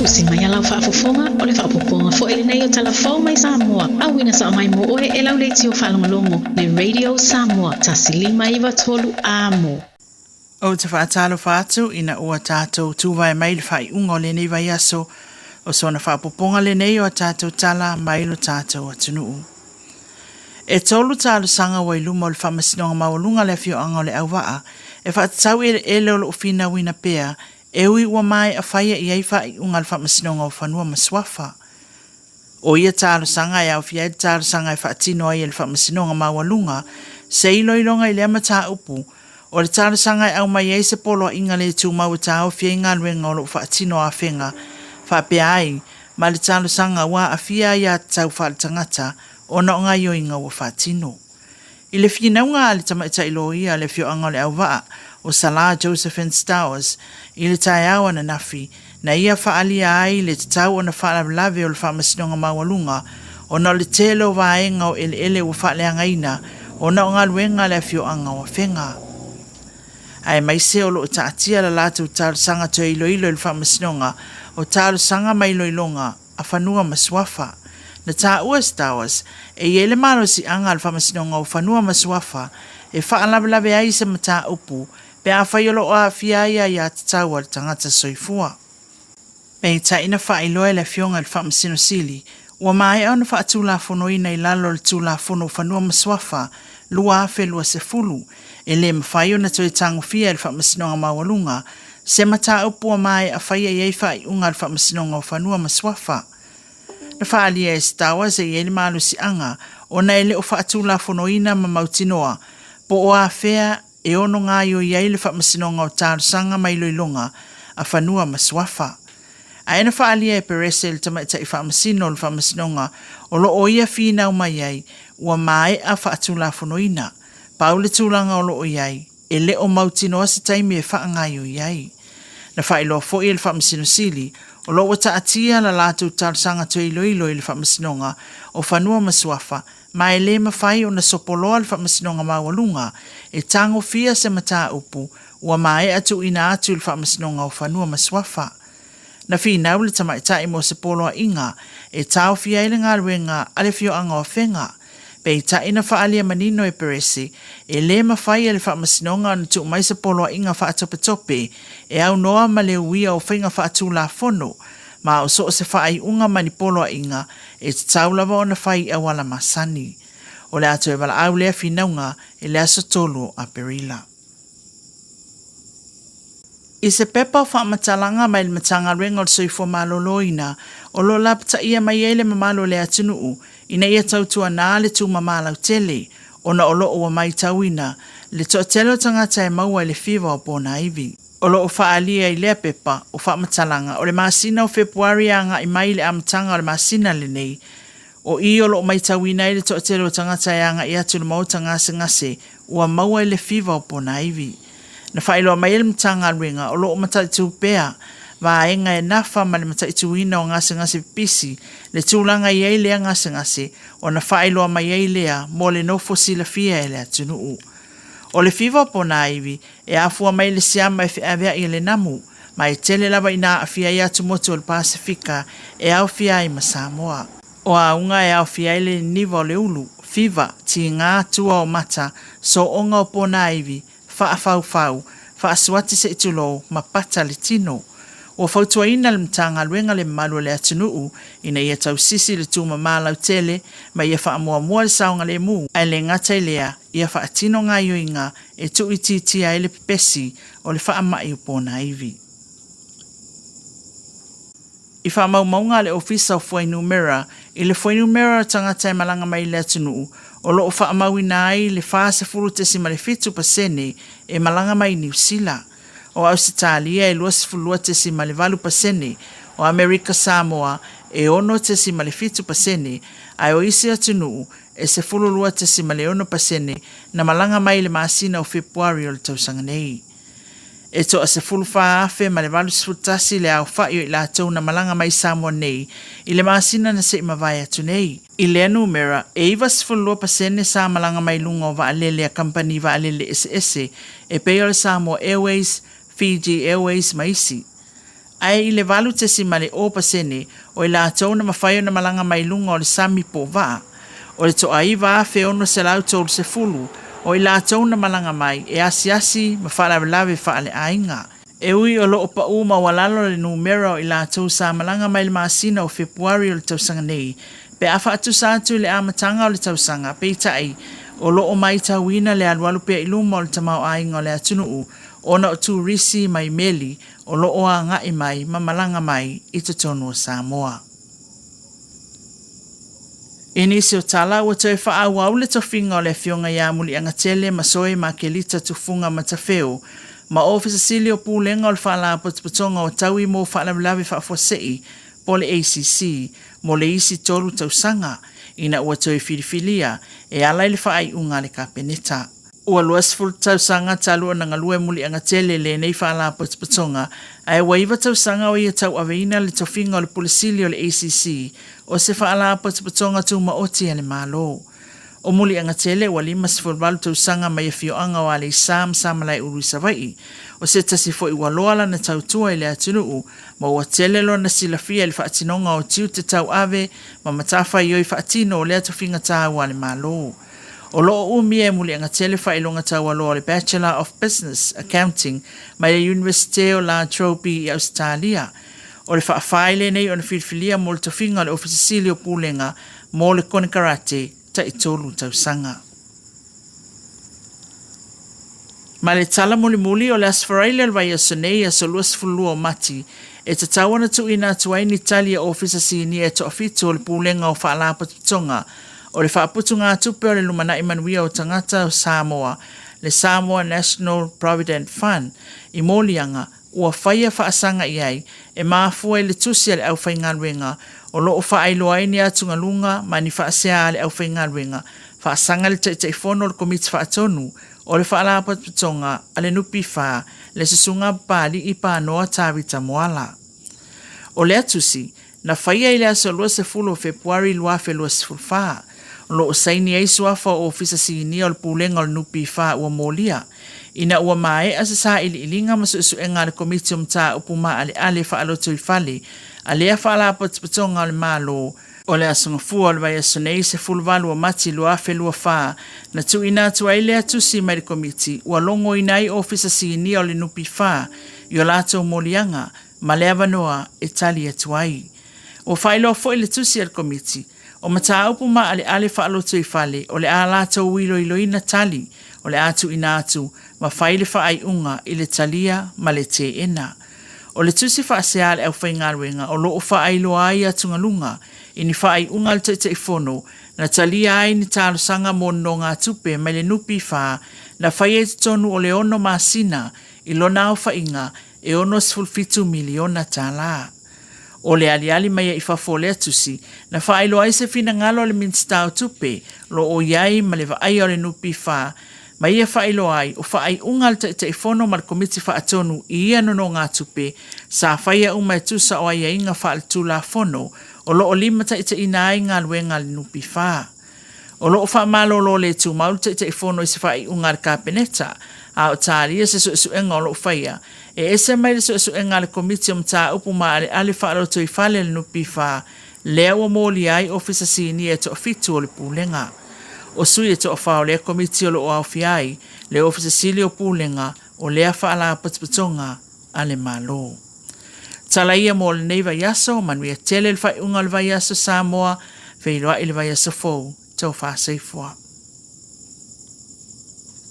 Usi mai alau whaafofonga o le whaapoponga fo ele nei o Tala Fou Mai Samoa. Awina sa o mai mo oe e lau leiti o whaalongolongo le Radio Samoa tasilima iwa tolu amo. O te whaatalo whaatu ina ua tātou tūwai mai le whai unga o le nei vai aso o sona whaapoponga le nei o tātou tala mai lo tātou atunuu. E tolu tālu sanga wai luma o le whamasinonga mawalunga le fio anga o le awaa e whaatatau e leo lo ufina wina pea e ui ua mai a whaia i eifa i unga le whamasinonga o whanua maswafa. O ia tālu sanga e au fia e tālu sanga e whaatino ai e le whamasinonga mawalunga se iloilonga i le amata upu o le tālu sanga e au mai e se polo inga le tū mau tā o fia inga luenga o lo whaatino a whenga whapea ai ma le tālu sanga wa a fia ia tau whaatangata o na onga yo inga wa whaatino. I le fina unga le tamaita ilo ia le fio anga le au waa o Sala Josephine Stowers i le tae awa na nafi na ia whaalia ai le tau o na whaalawlawe o le whamasinonga mawalunga o na le telo waenga o ele o whaaleanga ina o na onga luenga le fio anga o whenga. Ai mai se o lo taatia la latu tālu sanga to ilo le whamasinonga o tālu sanga mai loilonga a whanua maswafa. Na tā ua Stowers e ele malo si anga al whamasinonga o whanua maswafa e whaalawlawe ai se mata upu pe a whaiolo o a fiaia i a tatau al tangata soifua. Pei ta ina whailoa le fionga al whamasino sili ua mai au na whaatula fonoina i lalo le tula fono whanua maswafa lua afe lua se fulu e le mawhaio na toi tango fia al whamasinonga mawalunga se mata upu a mai a whaia i eifa i unga al whamasinonga o whanua maswafa. Na whaalia e Stowers e ele malu si anga o na ele o whaatula fonoina ma mautinoa po o a whea e ono ngā yo iei le whamasinonga o tāru sanga mai loilonga a whanua maswafa. A ena whaalia e Perese le tamaita i whamasino le whamasinonga o lo o ia whina o mai ei ua mai a whaatula fonoina. Paule tūlanga o lo o iei e le o mautinoa se taimi e whaanga yo iei. Na whaeloa fo i le whamasino sili o lo wata atia la lātou tārsanga to ilo le whamasinonga o whanua maswafa, ma e le mawhai o na sopoloa le whamasinonga mawalunga e tango fia se mata upu ua mai atu ina atu le whamasinonga o whanua maswafa. Na whinau le tamaitai mo se poloa inga e tau fia ile ngā ruenga ale fio anga o whenga. Pei ta ina whaalia manino e Perese e le mawhai le whamasinonga na tu mai se poloa inga whaatopetope e au noa ma le uia o whenga whaatula fono ma o so se whaai unga mani poloa inga e te taulawa o na whai a wala masani. O le atu e wala au lea whinaunga e le aso tolu a Perila. I se pepa o whaamatalanga mai le matanga renga o le soifo maloloina o lo lapta ia mai ele mamalo le atunuu ina ia tautua nā le tū mamalau tele o na olo o mai tauina le to telo tangata e maua le fiva o bona ivi. O lo o whaalia i lea pepa o whaamatalanga o le masina o Februari anga i mai le amatanga o le masina le nei o i o lo o mai tauina i le to telo tangata e anga i atu le mauta ngase ua maua le fiva o bona ivi. Na whailoa mai ele matanga ringa o lo o mataitu pea wa enga e nafa ma le mataitu ina o ngase pisi le tūlanga i eilea ngase o na whailoa mai eilea mo le no fosila fia ele atunuu. O le fiva po na iwi e afua mai le siama e whiawea i le namu ma e tele lava ina a fia i atu motu o le Pasifika e au fia i Samoa. O a unga e au fia i le niva o le ulu, fiva ti ngā tua o mata so onga o po na iwi whaafau, whaasuati se itulo ma pata le tino. O fautua ina le mtanga luenga le malu le atunuu ina ia tau sisi le tūma mālau tele ma ia whaamua mua le saunga le mu ai le ngata lea ia whaatino ngā yoinga e tu iti ai le pepesi o le whaamai upona iwi. I whaamau maunga le ofisa o Fuainumera i le Fuainumera tangata e malanga mai le atunuu o lo o whaamau ina ai le whaase furu tesi ma le fitu pasene e malanga mai New Zealand. O Ausitalia e luas fulua tesi ma le valu pasene o Amerika Samoa e ono tesi ma le fitu pasene ai o isi atunuu e se fululua tesi ma le ono pasene na malanga mai le masina o Februari o le tausanga nei. E to a se fulu whaafe ma le valu sfutasi le au whaio i la tau na malanga mai Samoa nei i le masina na se imawai atu nei. I le anumera e iwa se fululua pasene sa malanga mai lunga o vaalele a company vaalele ese e peo le Samoa Airways, Fiji Airways maisi. Ai I le valu te si male o pasene o I lātou na mawhaio na malanga mai lunga o le sami po vaa. O le to aiva a feono se lau tolu se fulu o I lātou na malanga mai e asi ma whalawe whaale ainga. E ui o loo pa uma walalo le numero I lātou sa malanga mai le maasina o Februari o le tausanga nei. Pe a whaatu sātu le amatanga o le tausanga pe tai o loo mai tauina le alwalu pe iluma o le tamau ainga o le atunuu ona o tu risi mai meli o loo a ngai mai ma malanga mai I te tonu o Samoa. E nisi o tala ua toi wha au le tofinga o le fionga ia muli angatele ma soe ma ke lita tufunga ma tawheo ma ofisa sili o pūlenga o le whala potupotonga o taui mo whala lawe wha fuasei po le ACC mo le isi tolu tausanga ina ua toi filifilia e alai le wha ai unga le kapeneta. Ua luasful tausanga talua na ngalue muli angatele le nei whala potupotonga ai waiva tausanga o ia tau aveina le tofinga o le pulisili o le ACC o se whaala potupotonga tu maoti ale malo. O muli angatele wa lima sifurbalu tausanga mai fio anga o ale samalai uru savai. O se tasi fo I waloala na tautua I le atunuu ma ua telelo na silafia le whaatinonga o tiu te tau ave ma matafa I oi whaatino o le atofinga tāu ale malo. O loo umie muli angatele whailonga tau alo le Bachelor of Business Accounting mai le University o La Trobe I Australia. O le whaafaile nei o na whilwhilia mo le tofinga le ofisa sili o pūlenga mo le kone karate ta I tolu tausanga. Ma le tala muli o le asfaraile al vai asonei a soluas fulua o mati e te tawana tu ina tuai ni talia ofisa sini e to afito o le pūlenga o whaalapatonga o le whaaputunga tupe o le lumana imanuia o tangata o Samoa le Samoa National Provident Fund I molianga ua whaia whaasanga iai e maafua le tusi le au whaingaruenga o loo whaailoa ni atunga lunga ma ni whaasea le au whaingaruenga whaasanga le teifono le komiti whaatonu o le whaalapatonga a le nupi wha le susunga pali I pānoa tāwita moala. O le atusi na whaia I le aso lua se fulo Februari lua fe lua se fulwha lo saini ai suafa o ofisa sini o le pūlenga o le nupi wha ua molia. Ina ua mae asa sa ili ilinga masu enga le komiti o mta upuma ale whaaloto I whale a lea whaalapatonga o le malo o le asunga fua o le vai asonei se fulwalu o mati lua fe lua wha na tu ina tu ai lea tusi mai le komiti ua longo inai ofisa sini o le nupi wha I o lato molianga ma lea vanoa e tali atu ai. O whailo fo le tusi al komiti o mata upuma ale whaaloto I whale o le a lato wilo iloina tali o le atu ina atu ma whaile whaai unga I le talia ma le te ena. O le tusi whaasea le au whaingaruenga o loo whaai loa ai atunga lunga I ni whaai unga le te ifono na talia ai ni talo sanga mono ngā tupe mai le nupi wha na whaia tonu o le ono masina I lona au whainga e ono sfulfitu miliona tala. O le aliali mai I whafole atusi na whaai loa ai se fina ngalo le minstau tupe lo o iai ma le vaai o le nupi wha ma ia whailo ai o whaai ungal te whono mar komiti whaatonu I ia nono ngā tupe sa whaia umai tusa o aia inga whaal tula whono o lo o lima te ina ai ngā luenga le nupi wha. O lo o wha malolo le tu maulu te whono I se whaai ungal kapeneta a o tāria se suenga o lo whaia e ese mai le suenga le komiti o mta upuma ale whaaloto I whale le nupi wha lea o mōli ai ofisa sini e to fitu o le pūlenga. O sui e to whao lea komiti o lo o awhiai le ofisa sili o pūlenga o lea whaala patupatonga ale malo. Tala ia mo le nei vai aso manuia tele le whai unga le vai aso Samoa whailoa I le vai aso fau tau wha seifua.